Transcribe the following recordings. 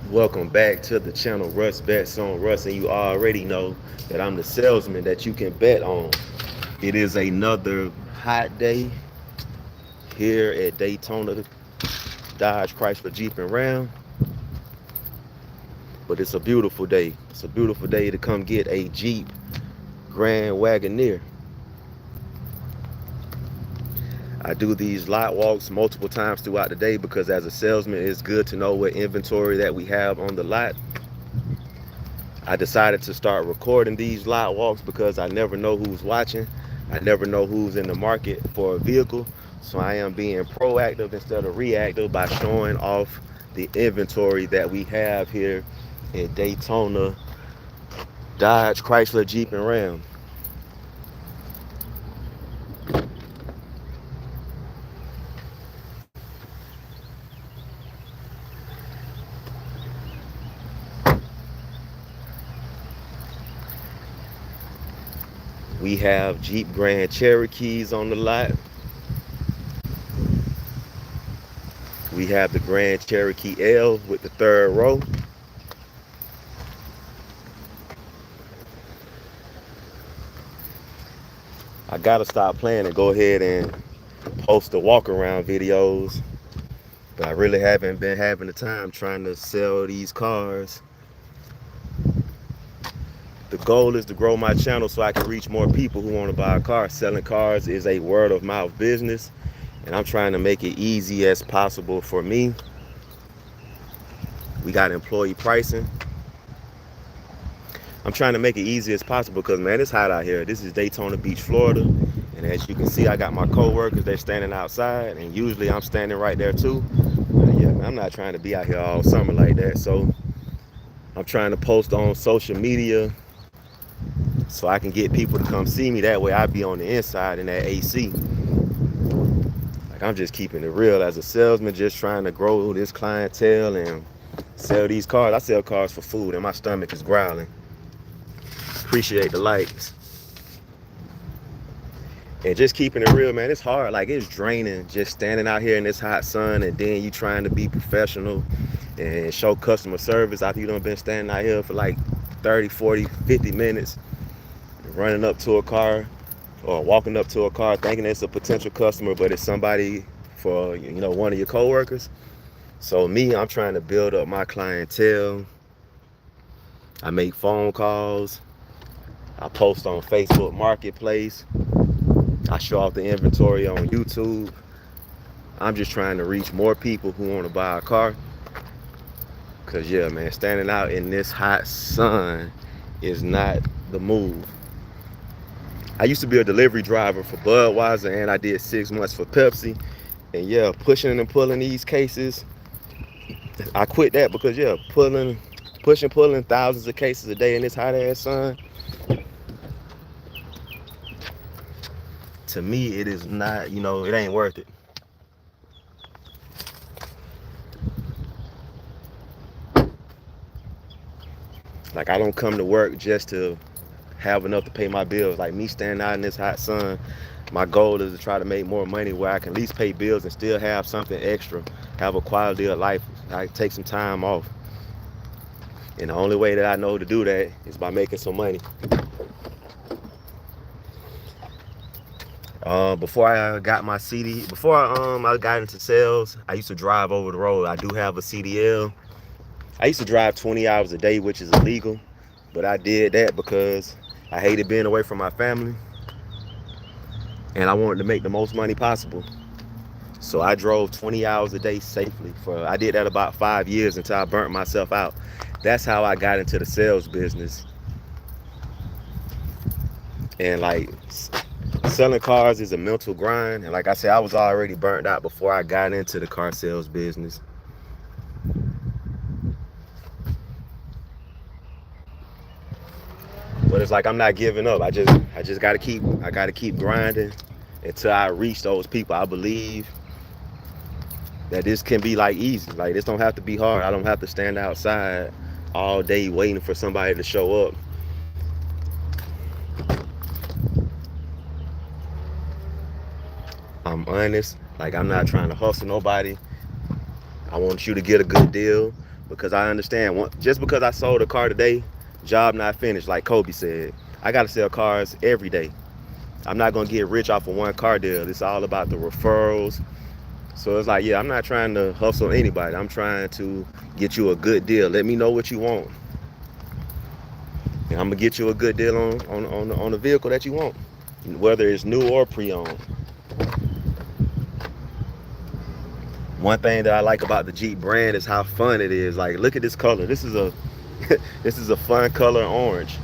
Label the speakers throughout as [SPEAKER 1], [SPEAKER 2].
[SPEAKER 1] Welcome back to the channel Russ Bets on Russ, and you already know that I'm the salesman that you can bet on. It is another hot day here at Daytona Dodge Chrysler Jeep and Ram, but it's a beautiful day. It's a beautiful day to come get a Jeep Grand Wagoneer. I do these lot walks multiple times throughout the day because as a salesman, it's good to know what inventory that we have on the lot. I decided to start recording these lot walks because I never know who's watching. I never know who's in the market for a vehicle. So I am being proactive instead of reactive by showing off the inventory that we have here in Daytona Dodge Chrysler Jeep and Ram. We have Jeep Grand Cherokees on the lot. We have the Grand Cherokee L with the third row. I gotta stop playing and go ahead and post the walk around videos, but I really haven't been having the time trying to sell these cars. The goal is to grow my channel so I can reach more people who want to buy a car. Selling cars is a word of mouth business, and I'm trying to make it easy as possible for me. We got employee pricing. I'm trying to make it easy as possible because, man, it's hot out here. This is Daytona Beach, Florida. And as you can see, I got my co-workers. They're standing outside, and usually I'm standing right there too. Yeah, man, I'm not trying to be out here all summer like that. So I'm trying to post on social media so I can get people to come see me. That way I be on the inside in that AC. Like, I'm just keeping it real as a salesman, just trying to grow this clientele and sell these cars. I sell cars for food and my stomach is growling. Appreciate the likes. And just keeping it real, man, it's hard. Like, it's draining just standing out here in this hot sun, and then you trying to be professional and show customer service after you done been standing out here for like 30, 40, 50 minutes, running up to a car or walking up to a car thinking it's a potential customer, but it's somebody for, one of your coworkers. So me, I'm trying to build up my clientele. I make phone calls. I post on Facebook Marketplace. I show off the inventory on YouTube. I'm just trying to reach more people who want to buy a car. Cause yeah, man, standing out in this hot sun is not the move. I used to be a delivery driver for Budweiser, and I did 6 months for Pepsi. And yeah, pushing and pulling these cases, I quit that because yeah, pulling thousands of cases a day in this hot ass sun. To me, it is not, it ain't worth it. Like, I don't come to work just to have enough to pay my bills. Like, me standing out in this hot sun, my goal is to try to make more money where I can at least pay bills and still have something extra, have a quality of life. I take some time off. And the only way that I know to do that is by making some money. Before I got my before I got into sales, I used to drive over the road. I do have a CDL. I used to drive 20 hours a day, which is illegal, but I did that because I hated being away from my family and I wanted to make the most money possible. So I drove 20 hours a day safely. I did that about 5 years until I burnt myself out. That's how I got into the sales business. And like, selling cars is a mental grind. And like I said, I was already burnt out before I got into the car sales business. But it's like, I'm not giving up. I just gotta keep grinding until I reach those people. I believe that this can be like easy. Like, this don't have to be hard. I don't have to stand outside all day waiting for somebody to show up. I'm honest. Like, I'm not trying to hustle nobody. I want you to get a good deal. because I understand just because I sold a car today, job not finished, like Kobe said. I got to sell cars every day. I'm not going to get rich off of one car deal. It's all about the referrals. So it's like, yeah, I'm not trying to hustle anybody. I'm trying to get you a good deal. Let me know what you want, and I'm gonna get you a good deal on the vehicle that you want, whether it's new or pre-owned. One thing that I like about the Jeep brand is how fun it is. Like, look at this color. This is a this is a fun color, orange.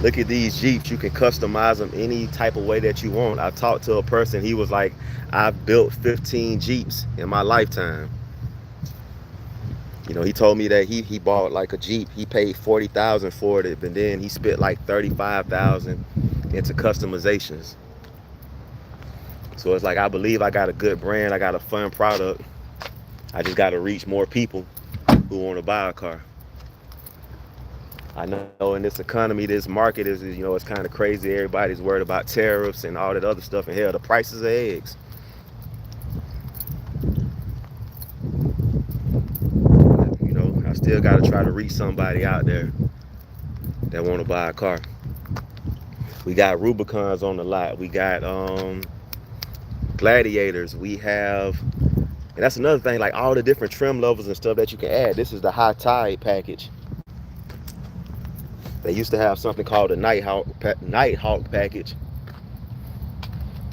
[SPEAKER 1] Look at these Jeeps. You can customize them any type of way that you want. I talked to a person. He was like, I've built 15 Jeeps in my lifetime. You know, he told me that he bought like a Jeep. He paid $40,000 for it, and then he spent like $35,000 into customizations. So it's like, I believe I got a good brand. I got a fun product. I just got to reach more people who want to buy a car. I know in this economy, this market is, you know, it's kind of crazy. Everybody's worried about tariffs and all that other stuff. And hell, the prices of eggs. You know, I still got to try to reach somebody out there that want to buy a car. We got Rubicons on the lot. We got Gladiators. We have, and that's another thing, like all the different trim levels and stuff that you can add. This is the High Tide package. They used to have something called the Nighthawk package.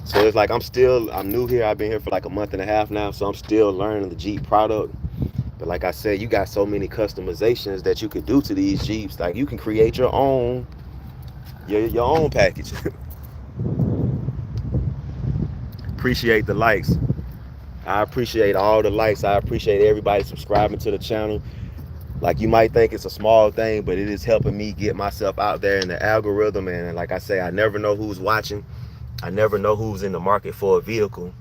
[SPEAKER 1] So it's like, I'm new here. I've been here for like a month and a half now, so I'm still learning the Jeep product. But like I said, you got so many customizations that you could do to these Jeeps. Like, you can create your own package. Appreciate the likes. I appreciate all the likes. I appreciate everybody subscribing to the channel. Like, you might think it's a small thing, but it is helping me get myself out there in the algorithm. And like I say, I never know who's watching. I never know who's in the market for a vehicle.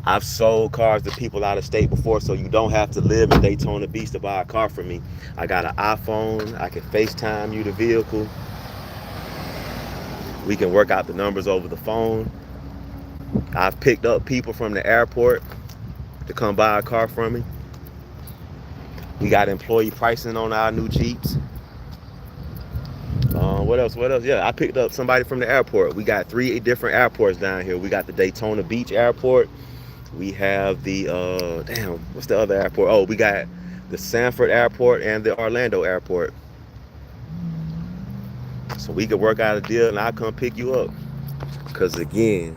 [SPEAKER 1] I've sold cars to people out of state before, so you don't have to live in Daytona Beach to buy a car from me. I got an iPhone. I can FaceTime you the vehicle. We can work out the numbers over the phone. I've picked up people from the airport to come buy a car from me. We got employee pricing on our new Jeeps. What else? Yeah, I picked up somebody from the airport. We got 3 different airports down here. We got the Daytona Beach airport. We have the, what's the other airport? Oh, we got the Sanford airport and the Orlando airport. So we could work out a deal and I'll come pick you up. Because again,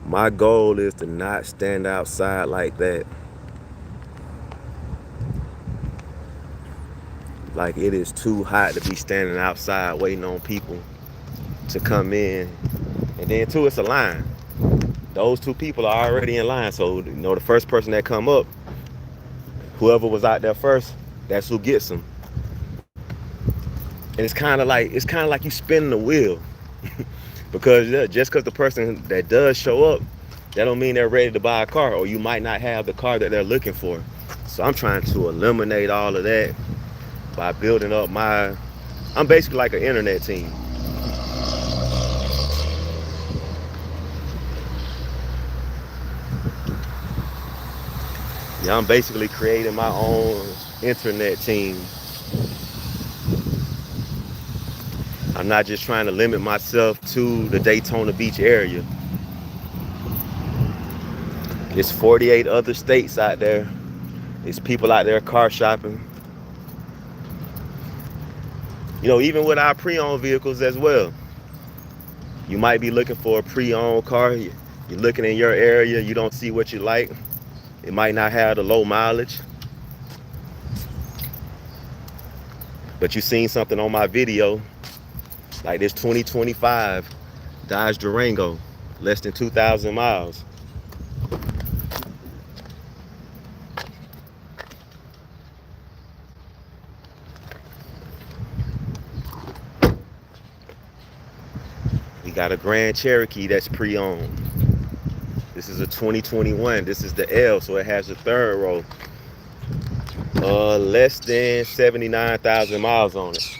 [SPEAKER 1] my goal is to not stand outside like that. Like, it is too hot to be standing outside waiting on people to come in. And then too, it's a line. Those 2 people are already in line. So, you know, the first person that come up, whoever was out there first, that's who gets them. And it's kind of like you spinning the wheel. Because just because the person that does show up, that don't mean they're ready to buy a car, or you might not have the car that they're looking for. So I'm trying to eliminate all of that by building up I'm basically like an internet team. Yeah, I'm basically creating my own internet team. I'm not just trying to limit myself to the Daytona Beach area. There's 48 other states out there. There's people out there car shopping. You know, even with our pre-owned vehicles as well. You might be looking for a pre-owned car. You're looking in your area. You don't see what you like. It might not have the low mileage. But you seen something on my video, like this 2025 Dodge Durango, less than 2,000 miles. We got a Grand Cherokee that's pre-owned. This is a 2021. This is the L, so it has the 3rd row. Less than 79,000 miles on it.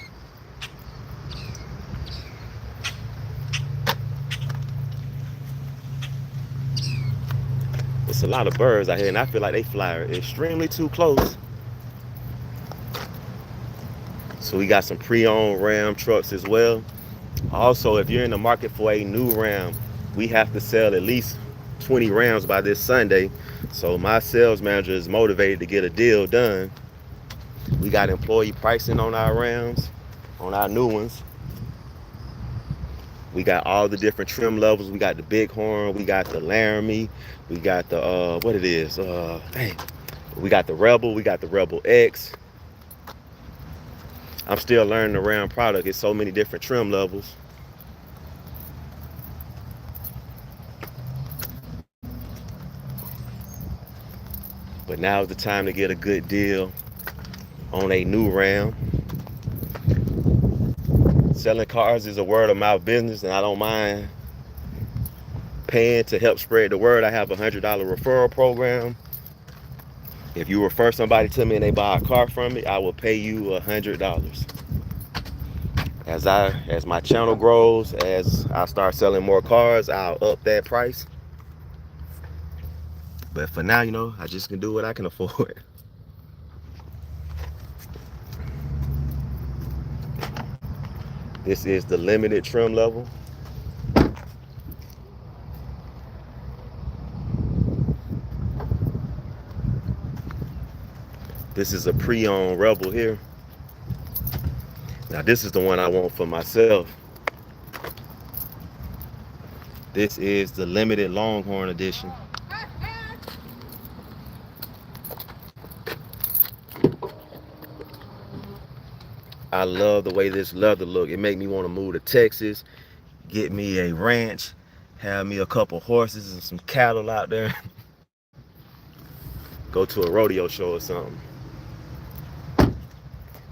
[SPEAKER 1] It's a lot of birds out here, and I feel like they fly extremely too close. So we got some pre-owned Ram trucks as well. Also, if you're in the market for a new Ram, we have to sell at least 20 Rams by this Sunday. So my sales manager is motivated to get a deal done. We got employee pricing on our Rams, on our new ones. We got all the different trim levels. We got the Bighorn, we got the Laramie, we got the what it is, we got the Rebel, we got the Rebel X. I'm still learning the Ram product. It's so many different trim levels. But now's the time to get a good deal on a new Ram. Selling cars is a word of mouth business, and I don't mind paying to help spread the word. I have a $100 referral program. If you refer somebody to me and they buy a car from me, I will pay you $100. As my channel grows, as I start selling more cars, I'll up that price. But for now, I just can do what I can afford. This is the limited trim level. This is a pre-owned Rebel here. Now this is the one I want for myself. This is the limited Longhorn edition. I love the way this leather look. It make me want to move to Texas, get me a ranch, have me a couple horses and some cattle out there. Go to a rodeo show or something.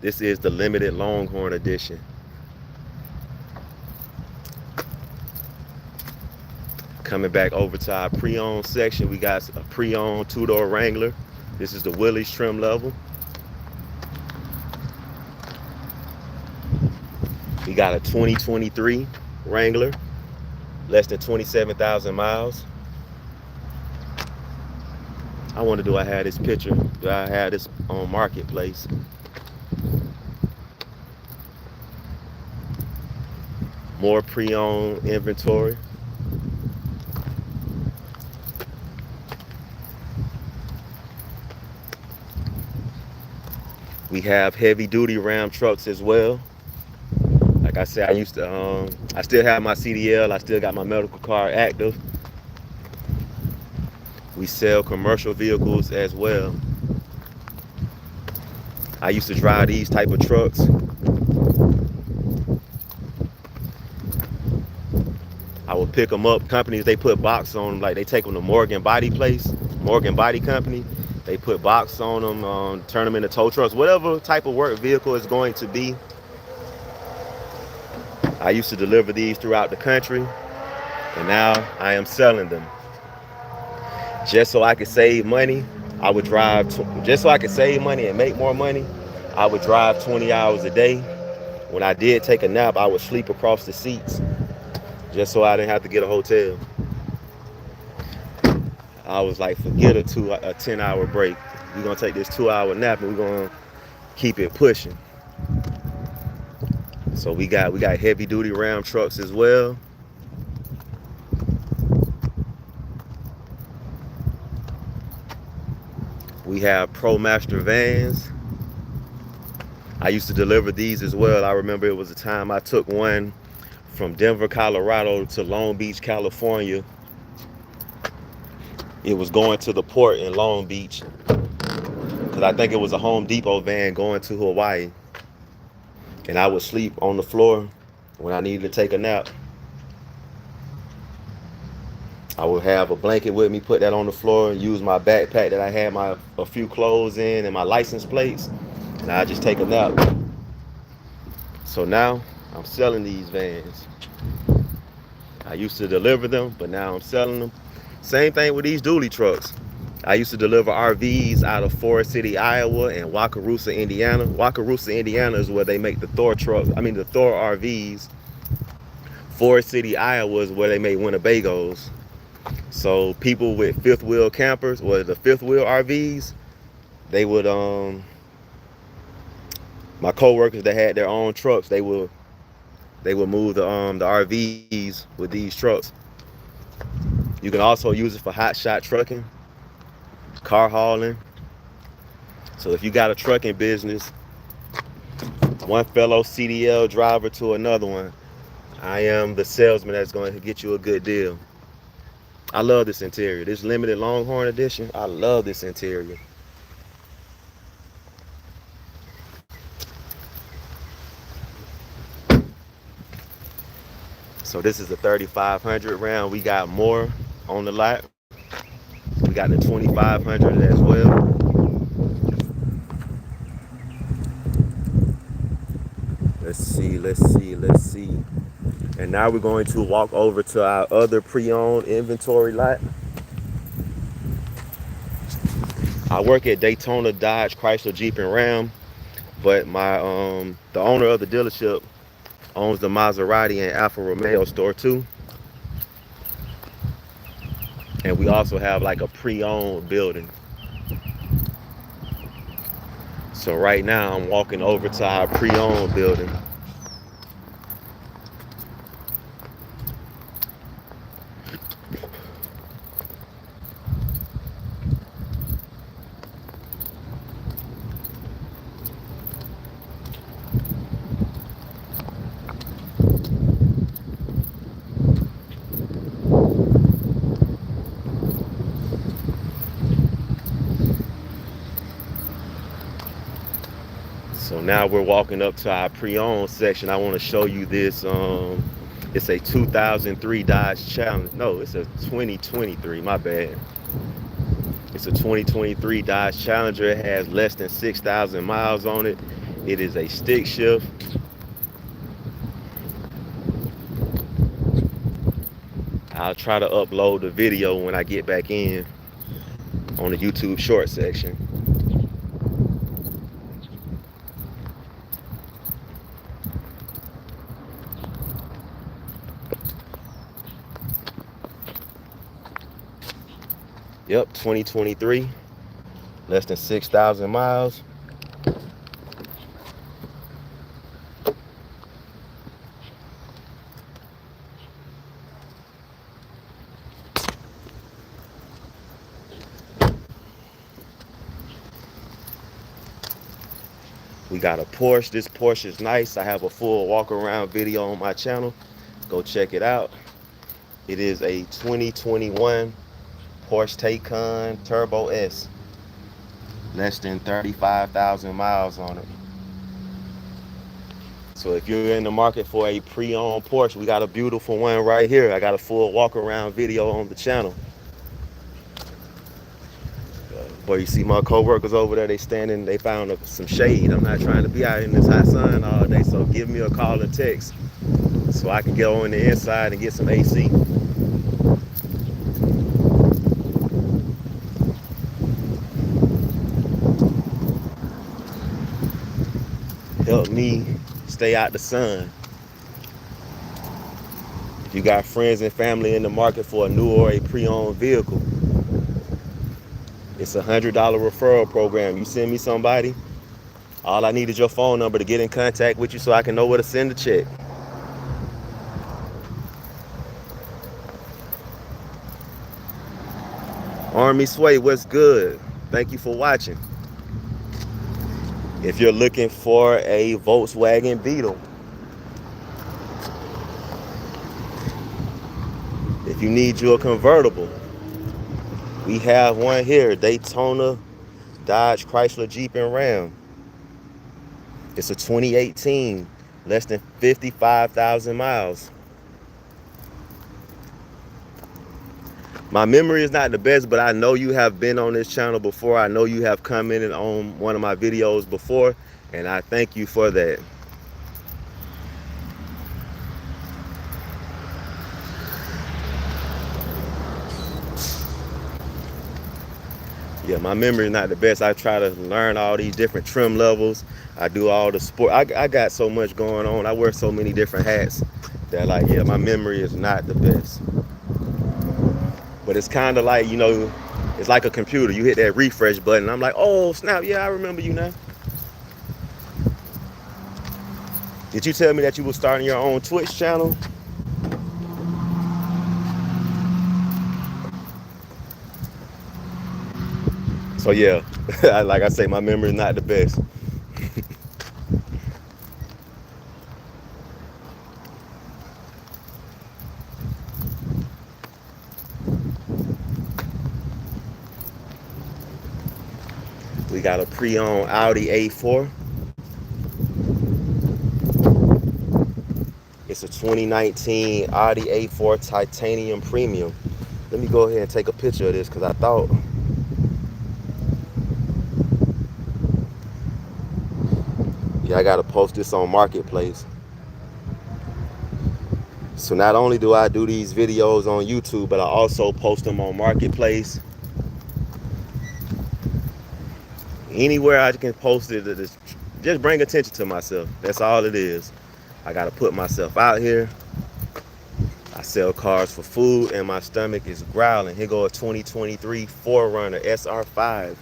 [SPEAKER 1] This is the limited Longhorn edition. Coming back over to our pre-owned section, we got a pre-owned two-door Wrangler. This is the Willys trim level. We got a 2023 Wrangler, less than 27,000 miles. I wonder, do I have this picture? Do I have this on Marketplace? More pre-owned inventory. We have heavy-duty Ram trucks as well. Like I said, I still have my CDL. I still got my medical card active. We sell commercial vehicles as well. I used to drive these type of trucks. I would pick them up. Companies, they put box on them, like they take them to Morgan Body Company. They put box on them, turn them into tow trucks, whatever type of work vehicle is going to be. I used to deliver these throughout the country, and now I am selling them. Just so I could save money, I would drive, just so I could save money and make more money, I would drive 20 hours a day. When I did take a nap, I would sleep across the seats, just so I didn't have to get a hotel. I was like, forget a 10-hour break. We're gonna take this 2-hour nap and we're gonna keep it pushing. So we got heavy duty Ram trucks as well. We have ProMaster vans. I used to deliver these as well. I remember it was a time I took one from Denver, Colorado to Long Beach, California. It was going to the port in Long Beach, because I think it was a Home Depot van going to Hawaii. And I would sleep on the floor when I needed to take a nap. I would have a blanket with me, put that on the floor, use my backpack that I had a few clothes in and my license plates, and I just take a nap. So now I'm selling these vans. I used to deliver them, but now I'm selling them. Same thing with these dually trucks. I used to deliver RVs out of Forest City, Iowa, and Wakarusa, Indiana. Wakarusa, Indiana is where they make the Thor trucks. The Thor RVs. Forest City, Iowa is where they make Winnebagos. So people with fifth wheel campers or the fifth wheel RVs, they would my coworkers that had their own trucks, they would move the RVs with these trucks. You can also use it for hot shot trucking, car hauling. So if you got a trucking business, one fellow CDL driver to another one, I am the salesman that's going to get you a good deal. I love this interior. This limited Longhorn edition, I love this interior. So this is the 3500 round. We got more on the lot. We got the 2500 as well. Let's see. And now we're going to walk over to our other pre-owned inventory lot. I work at Daytona Dodge Chrysler Jeep and Ram, but the owner of the dealership owns the Maserati and Alfa Romeo store too. And we also have like a pre-owned building. So right now I'm walking over to our pre-owned building. So now we're walking up to our pre-owned section. I want to show you this. It's a 2003 Dodge Challenger. No, it's a 2023. My bad. It's a 2023 Dodge Challenger. It has less than 6,000 miles on it. It is a stick shift. I'll try to upload the video when I get back in on the YouTube short section. Yep, 2023, less than 6,000 miles. We got a Porsche. This Porsche is nice. I have a full walk around video on my channel. Go check it out. It is a 2021 Porsche Taycan Turbo S. Less than 35,000 miles on it. So if you're in the market for a pre-owned Porsche, we got a beautiful one right here. I got a full walk around video on the channel. Boy, you see my co-workers over there, they standing, they found some shade. I'm not trying to be out in this hot sun all day, so give me a call and text so I can get on the inside and get some AC. Help me stay out the sun. If you got friends and family in the market for a new or a pre-owned vehicle, it's a $100 referral program. You send me somebody, all I need is your phone number to get in contact with you so I can know where to send the check. Army Sway, what's good? Thank you for watching. If you're looking for a Volkswagen Beetle, if you need you a convertible, we have one here, Daytona Dodge Chrysler Jeep and Ram. It's a 2018, less than 55,000 miles. My memory is not the best, but I know you have been on this channel before. I know you have commented on one of my videos before, and I thank you for that. Yeah, my memory is not the best. I try to learn all these different trim levels. I do all the sport. I got so much going on. I wear so many different hats that, like, yeah, my memory is not the best. But it's kind of like, it's like a computer. You hit that refresh button. I'm like, oh, snap. Yeah, I remember you now. Did you tell me that you were starting your own Twitch channel? So yeah, like I say, my memory is not the best. We got a pre-owned Audi A4. It's a 2019 Audi A4 Titanium Premium. Let me go ahead and take a picture of this because I thought, yeah, I gotta post this on Marketplace. So not only do I do these videos on YouTube, but I also post them on Marketplace. Anywhere I can post it, just bring attention to myself. That's all it is. I gotta put myself out here. I sell cars for food and my stomach is growling. Here go a 2023 4Runner SR5.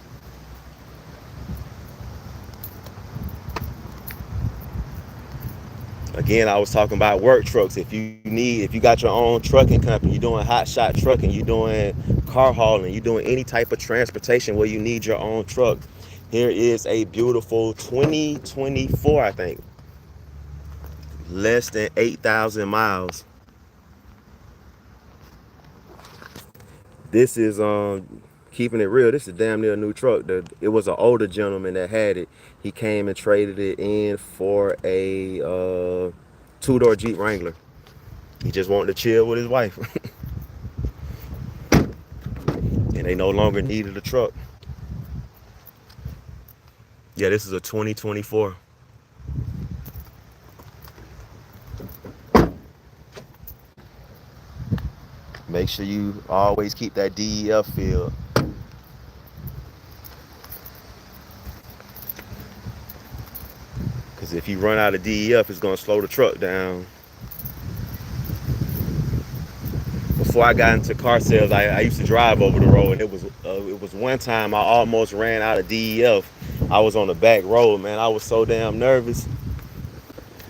[SPEAKER 1] Again, I was talking about work trucks. If you got your own trucking company, you're doing hot shot trucking, you're doing car hauling, you're doing any type of transportation where you need your own truck. Here is a beautiful 2024, I think. Less than 8,000 miles. This is keeping it real. This is damn near a new truck. It was an older gentleman that had it. He came and traded it in for a two-door Jeep Wrangler. He just wanted to chill with his wife. And they no longer needed a truck. Yeah, this is a 2024. Make sure you always keep that DEF field. Because if you run out of DEF, it's going to slow the truck down. Before I got into car sales, I used to drive over the road, and it was one time I almost ran out of DEF. I was on the back road, man. I was so damn nervous.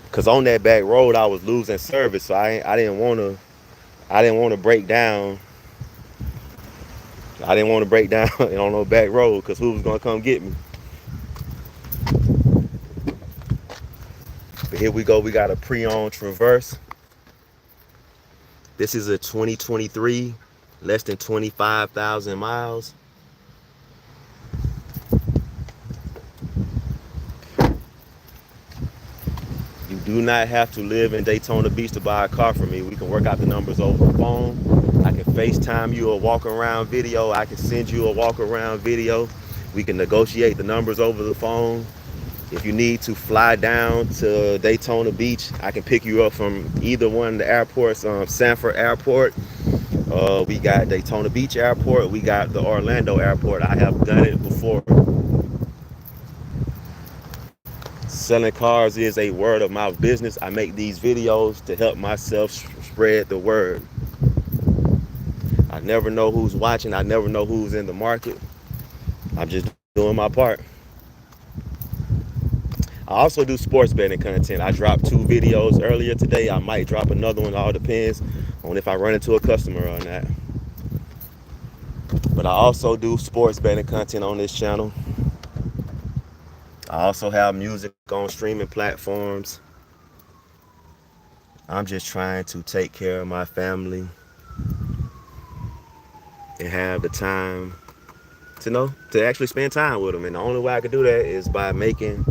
[SPEAKER 1] Because on that back road, I was losing service, so I didn't want to break down. I didn't want to break down on no back road because who was going to come get me? But here we go. We got a pre-owned Traverse. This is a 2023, less than 25,000 miles. You do not have to live in Daytona Beach to buy a car from me. We can work out the numbers over the phone. I can FaceTime you a walk around video. I can send you a walk around video. We can negotiate the numbers over the phone. If you need to fly down to Daytona Beach, I can pick you up from either one of the airports. Sanford Airport. We got Daytona Beach Airport. We got the Orlando Airport. I have done it before. Selling cars is a word of mouth business. I make these videos to help myself spread the word. I never know who's watching. I never know who's in the market. I'm just doing my part. I also do sports betting content. I dropped 2 videos earlier today. I might drop another one. It all depends on if I run into a customer or not. But I also do sports betting content on this channel. I also have music on streaming platforms. I'm just trying to take care of my family and have the time to actually spend time with them. And the only way I can do that is by making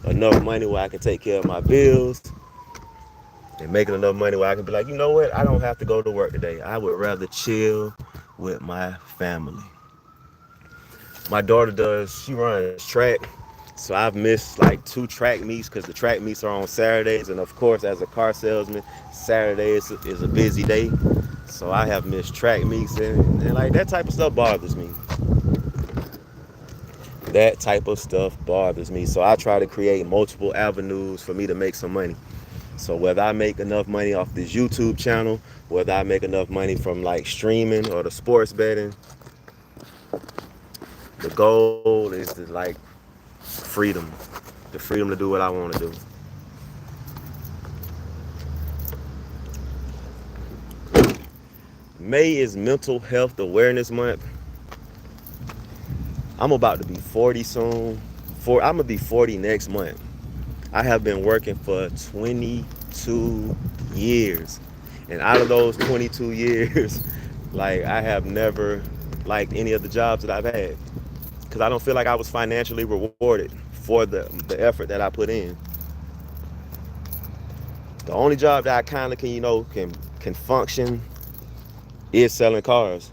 [SPEAKER 1] enough money where I can take care of my bills and making enough money where I can be like, you know what? I don't have to go to work today. I would rather chill with my family. My daughter she runs track. So I've missed like 2 track meets because the track meets are on Saturdays. And of course, as a car salesman, Saturday is a busy day. So I have missed track meets and like that type of stuff bothers me. That type of stuff bothers me. So I try to create multiple avenues for me to make some money. So whether I make enough money off this YouTube channel, whether I make enough money from like streaming or the sports betting, the goal is to like freedom, the freedom to do what I want to do. May is Mental Health Awareness Month. I'm about to be 40 soon. I'm gonna be 40 next month. I have been working for 22 years, and out of those 22 years, like I have never liked any of the jobs that I've had because I don't feel like I was financially rewarded for the effort that I put in. The only job that I kind of can can function is selling cars.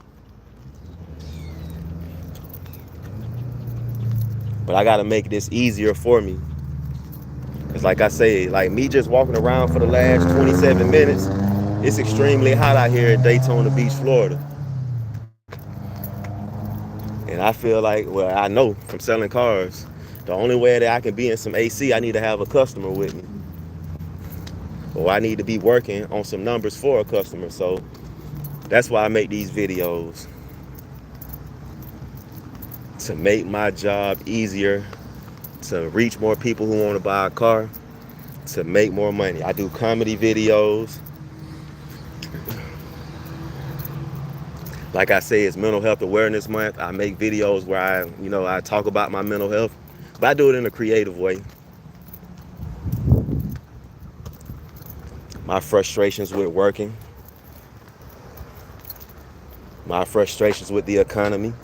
[SPEAKER 1] But I gotta make this easier for me. Cause like I say, like me just walking around for the last 27 minutes, it's extremely hot out here at Daytona Beach, Florida. And I feel like, well, I know from selling cars, the only way that I can be in some AC, I need to have a customer with me. Or I need to be working on some numbers for a customer. So that's why I make these videos. To make my job easier, to reach more people who want to buy a car, to make more money. I do comedy videos. Like I say, it's Mental Health Awareness Month. I make videos where I talk about my mental health, but I do it in a creative way. My frustrations with working, my frustrations with the economy.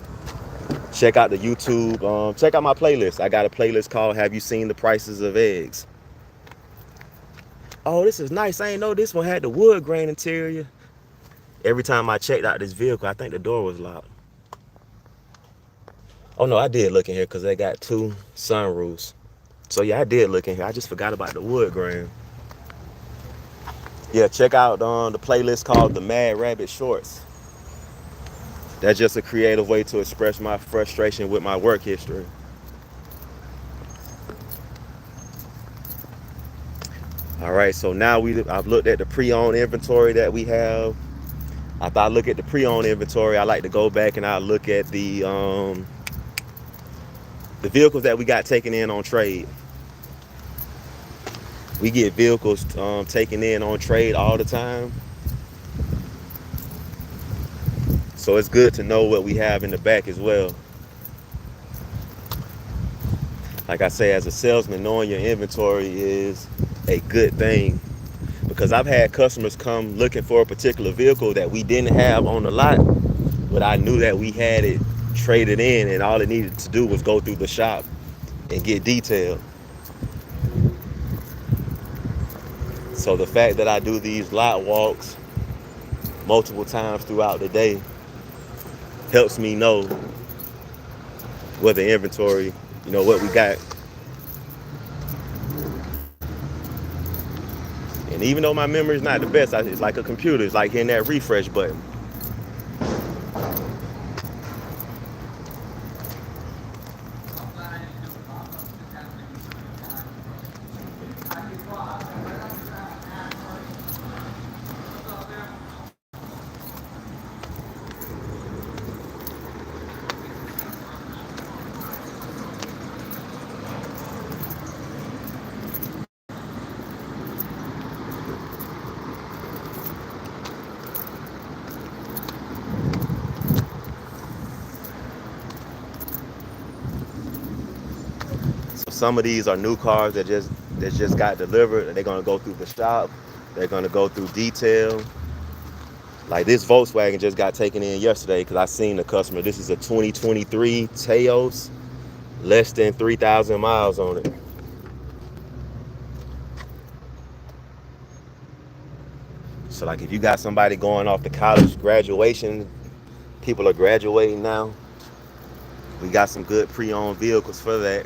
[SPEAKER 1] Check out the YouTube, check out my playlist. I got a playlist called Have You Seen the Prices of Eggs? Oh, this is nice. I ain't know this one had the wood grain interior. Every time I checked out this vehicle, I think the door was locked. Oh no, I did look in here because they got 2 sunroofs. So yeah, I did look in here. I just forgot about the wood grain. Yeah, check out the playlist called The Mad Rabbit Shorts. That's just a creative way to express my frustration with my work history. All right, so now I've looked at the pre-owned inventory that we have. After I look at the pre-owned inventory, I like to go back and I look at the vehicles that we got taken in on trade. We get vehicles taken in on trade all the time. So it's good to know what we have in the back as well. Like I say, as a salesman, knowing your inventory is a good thing. Because I've had customers come looking for a particular vehicle that we didn't have on the lot, but I knew that we had it traded in and all it needed to do was go through the shop and get detailed. So the fact that I do these lot walks multiple times throughout the day helps me know what the inventory, what we got. And even though my memory is not the best, it's like a computer. It's like hitting that refresh button. So some of these are new cars that just got delivered, and they're gonna go through the shop. They're gonna go through detail. Like this Volkswagen just got taken in yesterday because I seen the customer. This is a 2023 Teos, less than 3,000 miles on it. So like if you got somebody going off to college graduation, people are graduating now. We got some good pre-owned vehicles for that.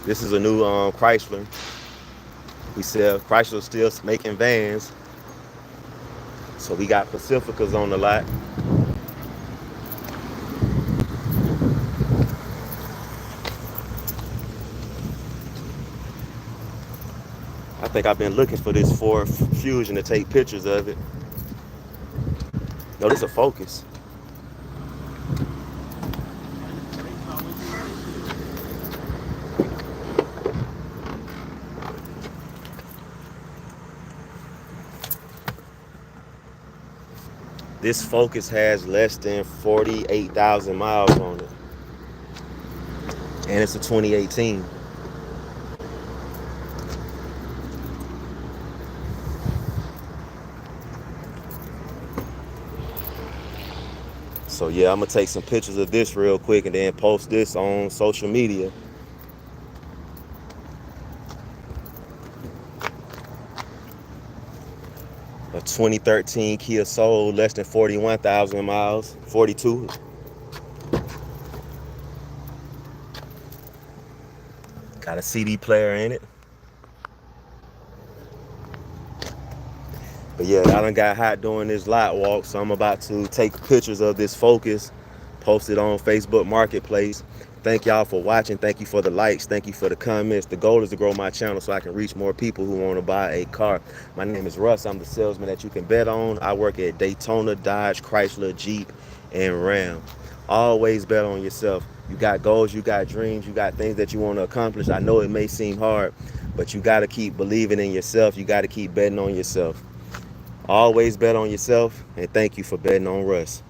[SPEAKER 1] This is a new Chrysler. We sell Chrysler still making vans. So we got Pacificas on the lot. think I've been looking for this Ford Fusion to take pictures of it. No, this is a Focus. This Focus has less than 48,000 miles on it. And it's a 2018. So yeah, I'm gonna take some pictures of this real quick and then post this on social media. A 2013 Kia Soul, less than 41,000 miles, 42. Got a CD player in it. But yeah, I done got hot doing this lot walk, so I'm about to take pictures of this Focus, post it on Facebook Marketplace. Thank y'all for watching. Thank you for the likes. Thank you for the comments. The goal is to grow my channel so I can reach more people who want to buy a car. My name is Russ. I'm the salesman that you can bet on. I work at Daytona, Dodge, Chrysler, Jeep, and Ram. Always bet on yourself. You got goals, you got dreams, you got things that you want to accomplish. I know it may seem hard, but you got to keep believing in yourself. You got to keep betting on yourself. Always bet on yourself, and thank you for betting on Russ.